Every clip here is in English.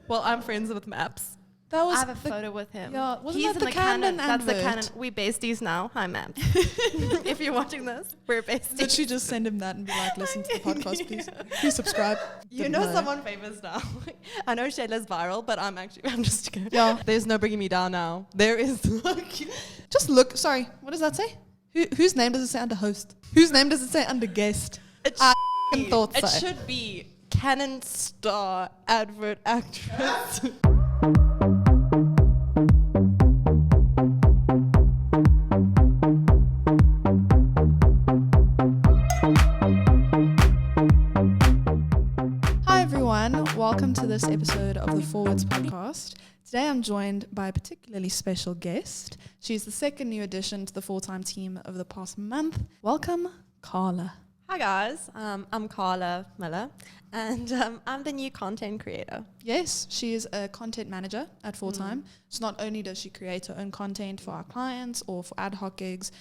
Well, I'm friends with Maps. That was I have a photo with him. Yeah, wasn't He's that in the Canon. Canon That's the advert? Canon. We besties now. Hi, Maps. If you're watching this, we're besties. Did she just send him that and be like, listen to the podcast, please? Please subscribe. You Didn't know someone famous now. I know Shayla's viral, but I'm just kidding. Yeah. There's no bringing me down now. There is. Just look. Sorry, what does that say? Whose name does it say under host? Whose name does it say under guest? I thought so. It should be Canon star advert actress. Hi everyone, welcome to this episode of the 4Words podcast. Today I'm joined by a particularly special guest. She's the second new addition to the full-time team over the past month. Welcome, Karla. Hi guys, I'm Karla Muller, and I'm the new content creator. Yes, she is a content manager at full-time. So not only does she create her own content for our clients or for ad hoc gigs,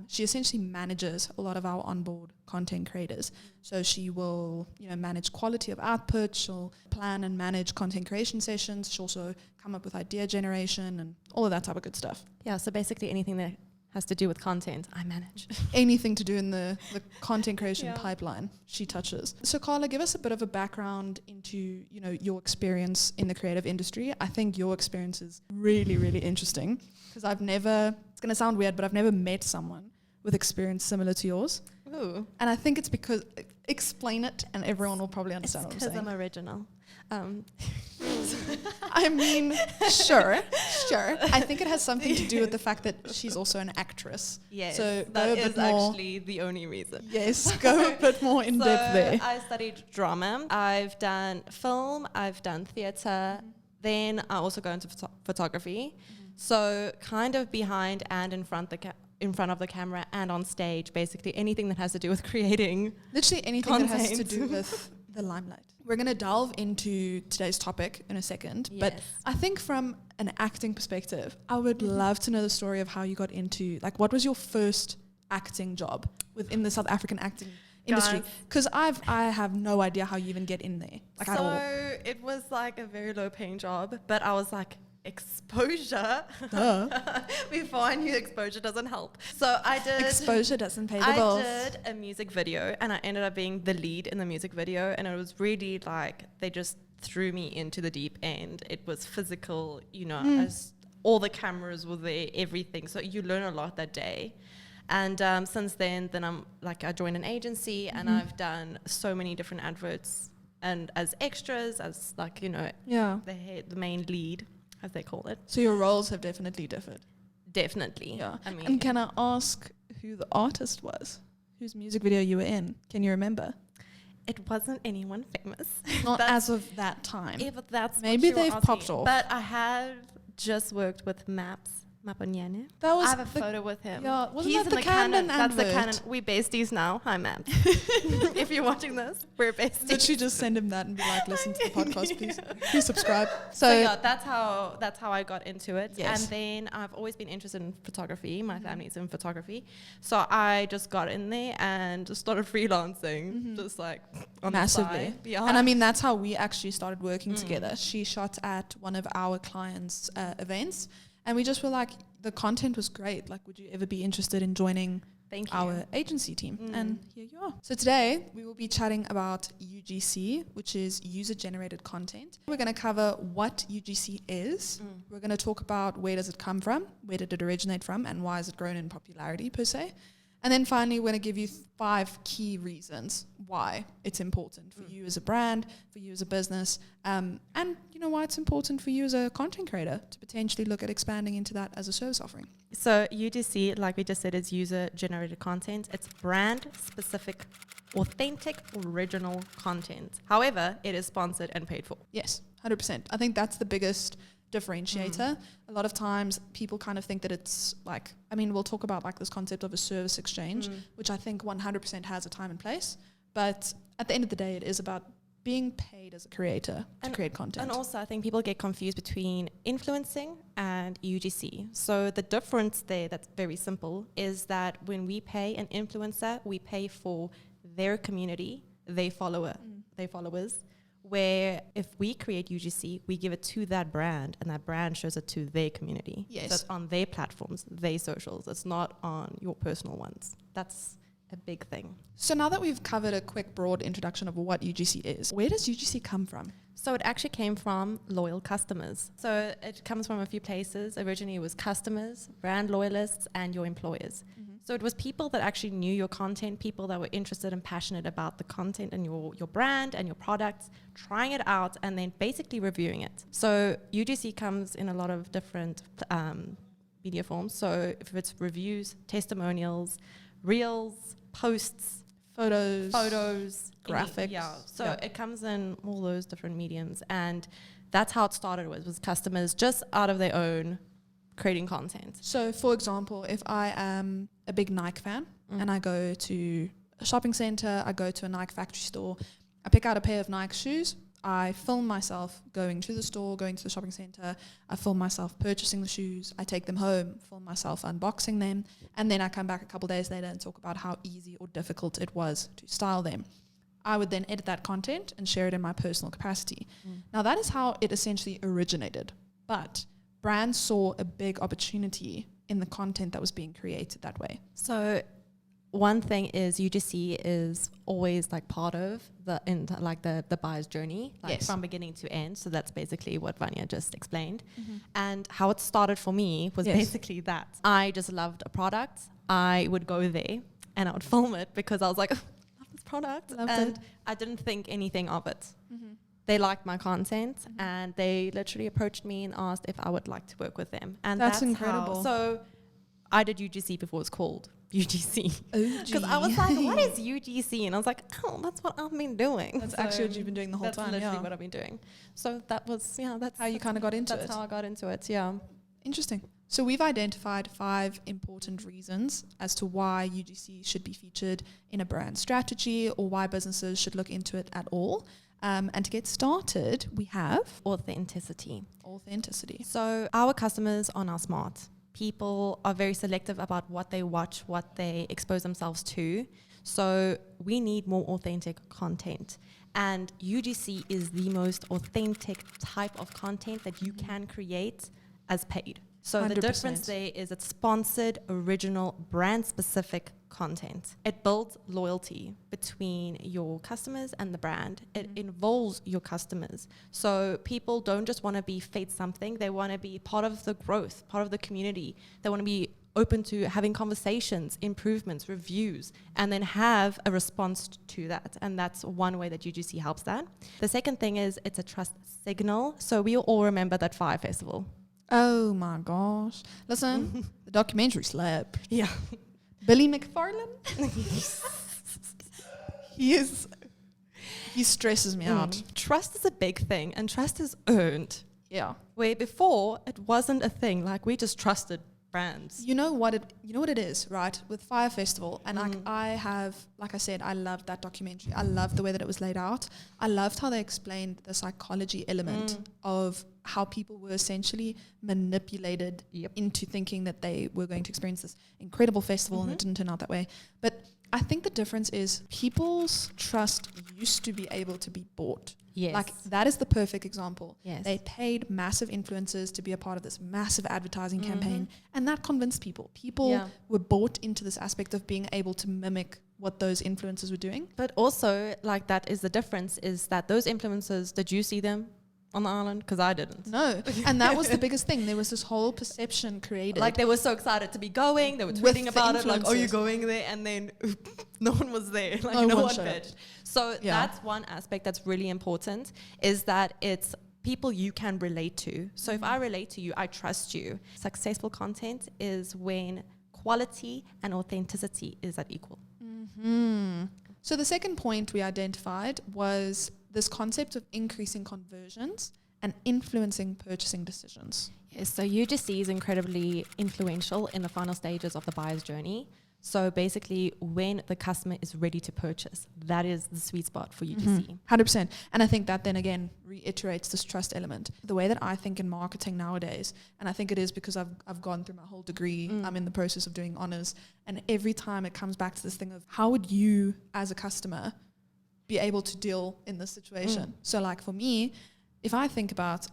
she essentially manages a lot of our onboard content creators. So she will, manage quality of output. She'll plan and manage content creation sessions. She'll also come up with idea generation and all of that type of good stuff. Yeah, so basically anything that has to do with content, I manage. Anything to do in the content creation pipeline, she touches. So Karla, give us a bit of a background into, your experience in the creative industry. I think your experience is really, really interesting because it's going to sound weird, but I've never met someone with experience similar to yours. Ooh. And I think it's because, explain it and everyone will probably understand what I'm saying. Because I'm original. I mean, sure. I think it has something to do with the fact that she's also an actress. Yes, so that is actually the only reason. Yes, go a bit more in depth there. I studied drama. I've done film. I've done theatre. Then I also go into photography. So kind of behind and in front of the camera and on stage, basically anything that has to do with creating literally anything content. that has to do with the limelight. We're going to delve into today's topic in a second, but I think from an acting perspective, I would love to know the story of how you got into, what was your first acting job within the South African acting industry? Because I have no idea how you even get in there, at all. So it was a very low paying job, but I was exposure. Before I knew exposure doesn't help. So I did. Exposure doesn't pay the bills. I did a music video and I ended up being the lead in the music video, and it was really they just threw me into the deep end. It was physical, as all the cameras were there, everything. So you learn a lot that day. And since then I'm I joined an agency and I've done so many different adverts and as extras, as the main lead, as they call it. So your roles have definitely differed. Definitely. Yeah. I mean, and can I ask who the artist was? Whose music video you were in? Can you remember? It wasn't anyone famous. Not as of that time. Yeah, but that's maybe they've popped off. But I have just worked with Maps. Wanya. I have a photo with him. Yeah, wasn't He's that the Canon advert? That's the Canon. We besties now. Hi, Maps. If you're watching this, we're besties. Did she just send him that and be like, listen to the podcast, please? Please subscribe. So yeah, that's how I got into it. Yes. And then I've always been interested in photography. My family's in photography. So I just got in there and just started freelancing, just on massively. the side. Yeah. And I mean, that's how we actually started working together. She shot at one of our clients' events. And we just were the content was great. Would you ever be interested in joining our agency team? And here you are. So today we will be chatting about UGC, which is user-generated content. We're going to cover what UGC is. We're going to talk about where does it come from, where did it originate from, and why has it grown in popularity per se. And then finally, we're going to give you 5 key reasons why it's important for you as a brand, for you as a business, and why it's important for you as a content creator to potentially look at expanding into that as a service offering. So UGC, like we just said, is user-generated content. It's brand-specific, authentic, original content. However, it is sponsored and paid for. Yes, 100%. I think that's the biggest differentiator. A lot of times people kind of think that it's we'll talk about this concept of a service exchange, which I think 100% has a time and place. But at the end of the day, it is about being paid as a creator to create content. And also I think people get confused between influencing and UGC. So the difference there, that's very simple, is that when we pay an influencer, we pay for their community, their followers. where if we create UGC, we give it to that brand and that brand shows it to their community. Yes. So it's on their platforms, their socials. It's not on your personal ones. That's a big thing. So now that we've covered a quick broad introduction of what UGC is, where does UGC come from? So it actually came from loyal customers. So it comes from a few places. Originally it was customers, brand loyalists, and your employers. So it was people that actually knew your content, people that were interested and passionate about the content and your brand and your products, trying it out and then basically reviewing it. So UGC comes in a lot of different media forms. So if it's reviews, testimonials, reels, posts, Photos, graphics. So it comes in all those different mediums. And that's how it started was customers just out of their own creating content. So for example, if I am a big Nike fan and I go to a shopping center, I go to a Nike factory store, I pick out a pair of Nike shoes, I film myself going to the store, going to the shopping center, I film myself purchasing the shoes, I take them home, film myself unboxing them, and then I come back a couple days later and talk about how easy or difficult it was to style them. I would then edit that content and share it in my personal capacity. Now that is how it essentially originated, but brands saw a big opportunity in the content that was being created that way. So one thing is UGC is always like part of the buyer's journey, like from beginning to end. So that's basically what Wanya just explained. And how it started for me was basically that. I just loved a product. I would go there and I would film it because I was like, oh, I love this product. And I didn't think anything of it. They liked my content and they literally approached me and asked if I would like to work with them. And that's incredible. So I did UGC before it was called UGC. Because I was like, what is UGC? And I was like, oh, that's what I've been doing. That's actually what you've been doing the whole time. That's literally what I've been doing. So that was, that's how you kind of got into it. That's how I got into it, yeah. Interesting. So we've identified 5 important reasons as to why UGC should be featured in a brand strategy or why businesses should look into it at all. And to get started, we have authenticity. So our customers are now smart. People are very selective about what they watch, what they expose themselves to. So we need more authentic content. And UGC is the most authentic type of content that you can create as paid. So 100%. The difference there is it's sponsored, original, brand-specific content. It builds loyalty between your customers and the brand. It involves your customers. So people don't just want to be fed something. They want to be part of the growth, part of the community. They want to be open to having conversations, improvements, reviews, and then have a response to that. And that's one way that UGC helps that. The second thing is it's a trust signal. So we all remember that Fire Festival. Oh my gosh. Listen, the documentary slapped. Yeah. Billy McFarland? He stresses me out. Trust is a big thing and trust is earned. Yeah. Where before it wasn't a thing. Like we just trusted brands. You know what it is, right? With Fire Festival, and like I said, I loved that documentary. I loved the way that it was laid out. I loved how they explained the psychology element of how people were essentially manipulated into thinking that they were going to experience this incredible festival, and it didn't turn out that way. But I think the difference is people's trust used to be able to be bought. Yes. Like that is the perfect example. Yes. They paid massive influencers to be a part of this massive advertising campaign, and that convinced people. People were bought into this aspect of being able to mimic what those influencers were doing. But also, like that is the difference, is that those influencers, did you see them on the island? Because I didn't. No. And that was the biggest thing. There was this whole perception created. Like they were so excited to be going. They were tweeting about it. Like, are you going there? And then no one was there. Like no one pitched. So that's one aspect that's really important, is that it's people you can relate to. So if I relate to you, I trust you. Successful content is when quality and authenticity is at equal. So the second point we identified was this concept of increasing conversions and influencing purchasing decisions. Yes, so UGC is incredibly influential in the final stages of the buyer's journey. So basically, when the customer is ready to purchase, that is the sweet spot for UGC. 100%. And I think that then again reiterates this trust element. The way that I think in marketing nowadays, and I think it is because I've gone through my whole degree, I'm in the process of doing honors, and every time it comes back to this thing of how would you as a customer be able to deal in this situation. So like for me, if I think about,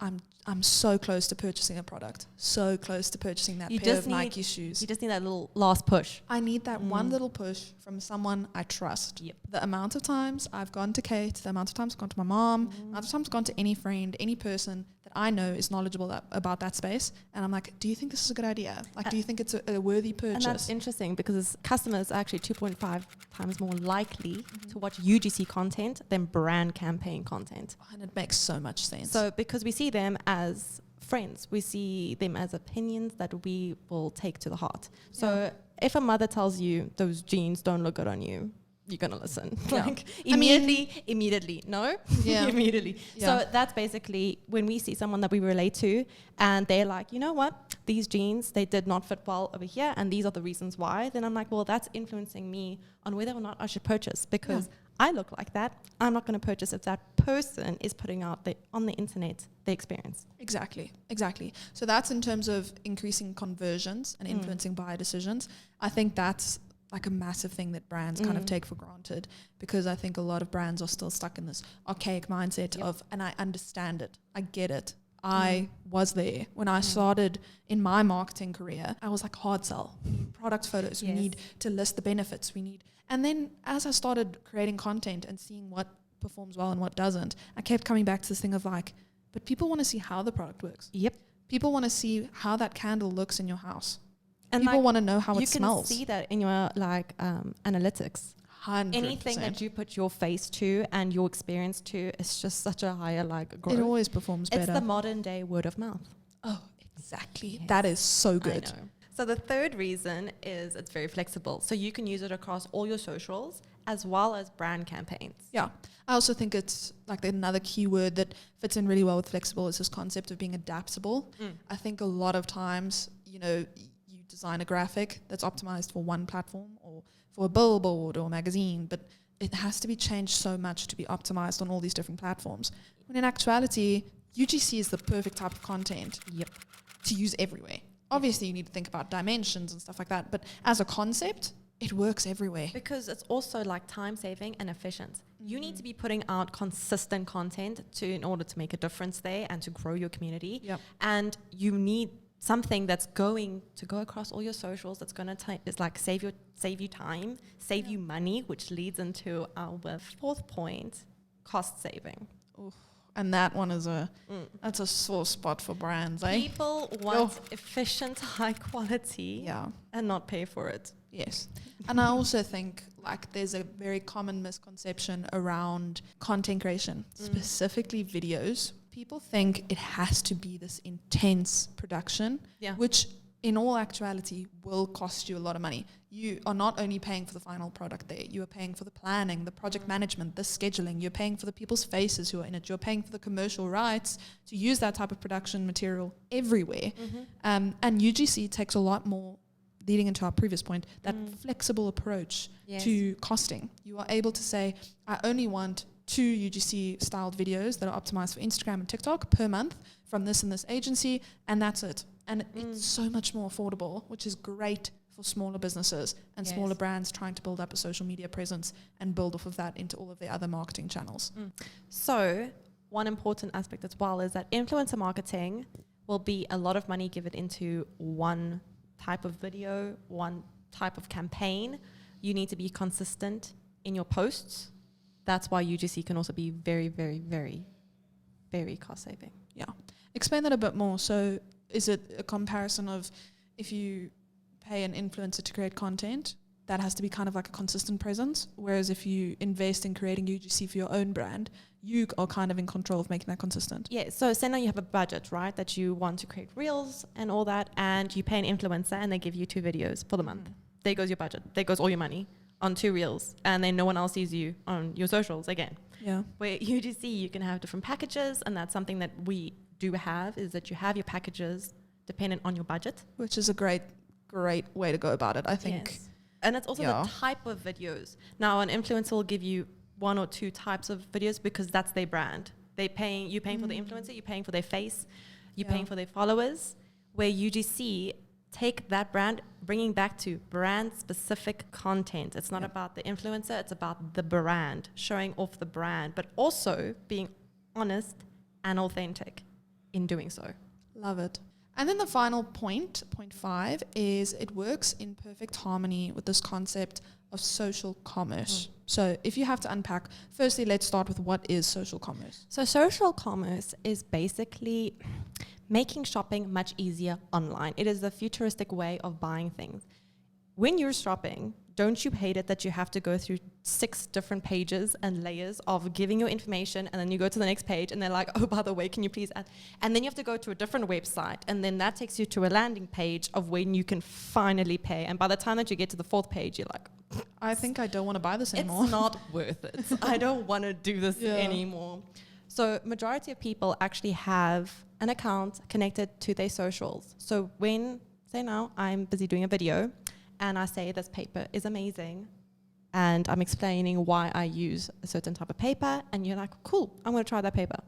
I'm so close to purchasing a product, so close to purchasing that pair of Nike shoes. You just need that little last push. I need that one little push from someone I trust. Yep. The amount of times I've gone to Kate, the amount of times I've gone to my mom, the amount of times I've gone to any friend, any person that I know is knowledgeable about that space. And I'm like, do you think this is a good idea? Like, do you think it's a worthy purchase? And that's interesting because customers are actually 2.5 times more likely to watch UGC content than brand campaign content. And it makes so much sense. So because we see them as friends, we see them as opinions that we will take to the heart. So if a mother tells you those jeans don't look good on you, you're going to listen. Like immediately, no? Immediately. Yeah. So that's basically when we see someone that we relate to and they're like, you know what? These jeans, they did not fit well over here and these are the reasons why. Then I'm like, well, that's influencing me on whether or not I should purchase because I look like that. I'm not going to purchase if that person is putting out on the internet the experience. Exactly. So that's in terms of increasing conversions and influencing buyer decisions. I think that's like a massive thing that brands kind of take for granted because I think a lot of brands are still stuck in this archaic mindset of, and I understand it, I get it. I was there when I started in my marketing career. I was like, hard sell. We need product photos. We need to list the benefits. And then as I started creating content and seeing what performs well and what doesn't, I kept coming back to this thing of like, but people want to see how the product works. Yep. People want to see how that candle looks in your house. And people want to know how it smells. You can see that in your analytics. 100%. Anything that you put your face to and your experience to is just such a higher growth. It always performs better. It's the modern day word of mouth. Oh, exactly. Yes. That is so good. I know. So the third reason is it's very flexible. So you can use it across all your socials as well as brand campaigns. Yeah. I also think it's like another key word that fits in really well with flexible is this concept of being adaptable. I think a lot of times, you design a graphic that's optimized for one platform or for a billboard or a magazine, but it has to be changed so much to be optimized on all these different platforms. When in actuality, UGC is the perfect type of content to use everywhere. Obviously, you need to think about dimensions and stuff like that, but as a concept, it works everywhere. Because it's also like time saving and efficient. You need to be putting out consistent content in order to make a difference there and to grow your community. And you need something that's going to go across all your socials that's going to save you time, save you money, which leads into our fourth point, cost saving. Oof. And that one is that's a sore spot for brands. People want efficient, high quality and not pay for it. Yes. And I also think there's a very common misconception around content creation, specifically videos. People think it has to be this intense production, which in all actuality will cost you a lot of money. You are not only paying for the final product there, you are paying for the planning, the project management, the scheduling, you're paying for the people's faces who are in it, you're paying for the commercial rights to use that type of production material everywhere. And UGC takes a lot more, leading into our previous point, that flexible approach to costing. You are able to say, I only want 2 UGC styled videos that are optimized for Instagram and TikTok per month from this and this agency, and that's it. And it's so much more affordable, which is great for smaller businesses and smaller brands trying to build up a social media presence and build off of that into all of their other marketing channels. So one important aspect as well is that influencer marketing will be a lot of money given into one type of video, one type of campaign. You need to be consistent in your posts. That's why UGC can also be very, very, very, very cost saving. Yeah. Explain that a bit more. So is it a comparison of if you pay an influencer to create content, that has to be kind of like a consistent presence, whereas if you invest in creating UGC for your own brand, you are kind of in control of making that consistent? Yeah, so say now you have a budget, right, that you want to create reels and all that, and you pay an influencer and they give you 2 videos for the month. There goes your budget. There goes all your money on 2 reels, and then no one else sees you on your socials again. Yeah. Where UGC, you can have different packages, and that's something that we do have, is that you have your packages dependent on your budget. Which is a great way to go about it, I think. Yes. And it's also the type of videos. Now, an influencer will give you 1 or 2 types of videos because that's their brand. You're paying for the influencer, you're paying for their face, you're paying for their followers. Where UGC, take that brand, bringing back to brand specific content. It's not about the influencer, it's about the brand, showing off the brand, but also being honest and authentic in doing so. Love it. And then the final point 5, is it works in perfect harmony with this concept of social commerce. So if you have to unpack, firstly, let's start with what is social commerce. So social commerce is basically making shopping much easier online. It is the futuristic way of buying things. When you're shopping, don't you hate it that you have to go through 6 different pages and layers of giving your information, and then you go to the next page and they're like, oh, by the way, can you please add? And then you have to go to a different website, and then that takes you to a landing page of when you can finally pay. And by the time that you get to the 4th page, you're like, I think I don't want to buy this anymore. It's not worth it. I don't want to do this anymore. So majority of people actually have an account connected to their socials. So when, say now, I'm busy doing a video, and I say this paper is amazing, and I'm explaining why I use a certain type of paper, and you're like, cool, I'm going to try that paper.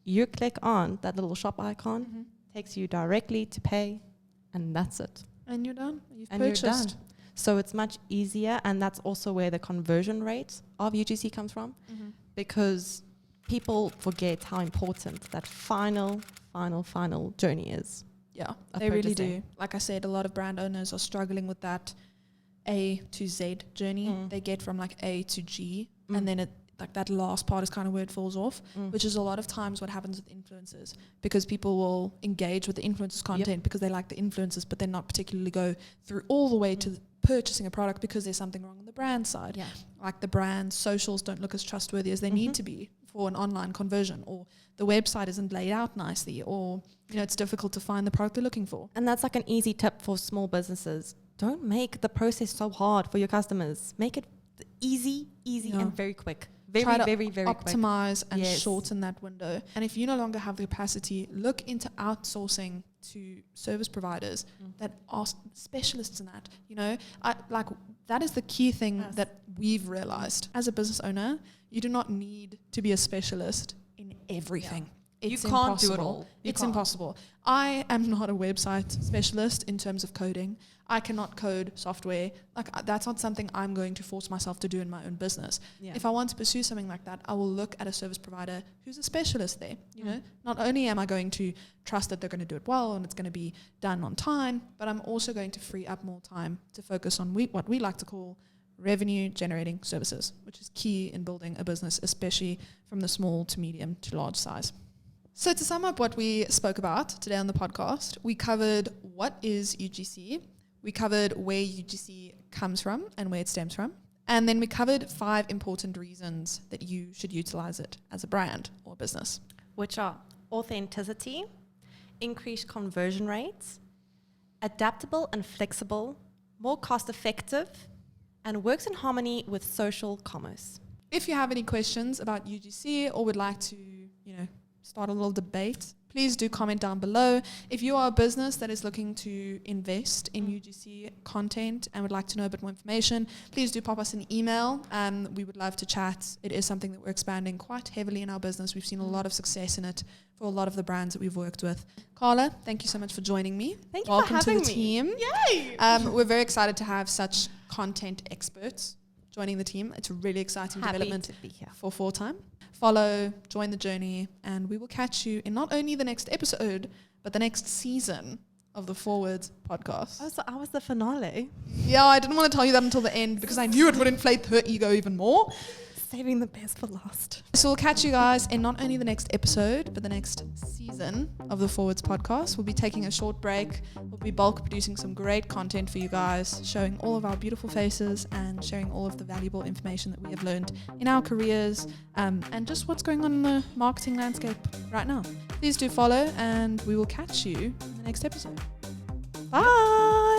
You click on that little shop icon, takes you directly to pay, and that's it. And you're done. You've and purchased. You're done. So it's much easier, and that's also where the conversion rate of UGC comes from, because people forget how important that final journey is. Yeah, they really do. Like I said, a lot of brand owners are struggling with that A to Z journey. They get from like A to G, and then like that last part is kind of where it falls off, which is a lot of times what happens with influencers, because people will engage with the influencers' content because they like the influencers, but then not particularly go through all the way to purchasing a product because there's something wrong on the brand side. Yeah. Like the brand socials don't look as trustworthy as they need to be for an online conversion, or the website isn't laid out nicely, or it's difficult to find the product they're looking for. And that's like an easy tip for small businesses. Don't make the process so hard for your customers. Make it easy and very quick. Very optimize quick. And shorten that window. And if you no longer have the capacity, look into outsourcing to service providers that are specialists in that. That is the key thing that we've realized as a business owner. You do not need to be a specialist in everything. You can't do it all. It's impossible. I am not a website specialist in terms of coding. I cannot code software. That's not something I'm going to force myself to do in my own business. Yeah. If I want to pursue something like that, I will look at a service provider who's a specialist there. Not only am I going to trust that they're going to do it well and it's going to be done on time, but I'm also going to free up more time to focus on what we like to call revenue generating services, which is key in building a business, especially from the small to medium to large size. So to sum up what we spoke about today on the podcast, we covered what is UGC, we covered where UGC comes from and where it stems from, and then we covered 5 important reasons that you should utilize it as a brand or business. Which are authenticity, increased conversion rates, adaptable and flexible, more cost effective, and works in harmony with social commerce. If you have any questions about UGC or would like to, start a little debate, please do comment down below. If you are a business that is looking to invest in UGC content and would like to know a bit more information, please do pop us an email. We would love to chat. It is something that we're expanding quite heavily in our business. We've seen a lot of success in it for a lot of the brands that we've worked with. Karla, thank you so much for joining me. Thank you for having me. Welcome to the team. Yay! We're very excited to have such content experts joining the team. It's a really exciting development to be here. For 4Time. Follow, join the journey, and we will catch you in not only the next episode, but the next season of the 4Words podcast. Oh, so I was the finale. Yeah, I didn't want to tell you that until the end because I knew it would inflate her ego even more. Saving the best for last. So we'll catch you guys in not only the next episode, but the next season of the 4Words podcast. We'll be taking a short break. We'll be bulk producing some great content for you guys, showing all of our beautiful faces and sharing all of the valuable information that we have learned in our careers, and just what's going on in the marketing landscape right now. Please do follow, and we will catch you in the next episode. Bye!